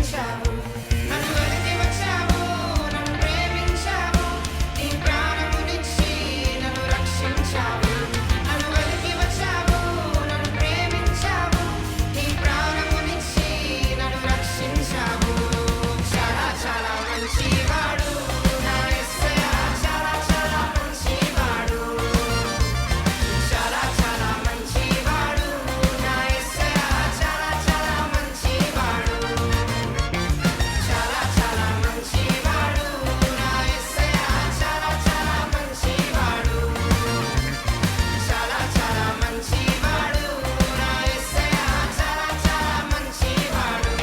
రక్షించావు. నన్ను వెతికి వచ్చావు, నన్ను ప్రేమించావు, నీ ప్రాణమునిచ్చి నన్ను రక్షించావు. నన్ను వెతికి వచ్చావు, నన్ను ప్రేమించావు, నీ ప్రాణమునిచ్చి నన్ను రక్షించావు. చాలా చాలా మంచివాడు నా యేసయ్య, చాలా చాలా మంచివాడు. చాలా చాలా మంచివాడు నా యేసయ్య, చాలా చాలా మంచివాడు. చాలా చాలా మంచివాడు నా యేసయ్య, చాలా చాలా మంచివాడు. చాలా చాలా మంచివాడు నా యేసయ్య, చాలా చాలా మంచివాడు.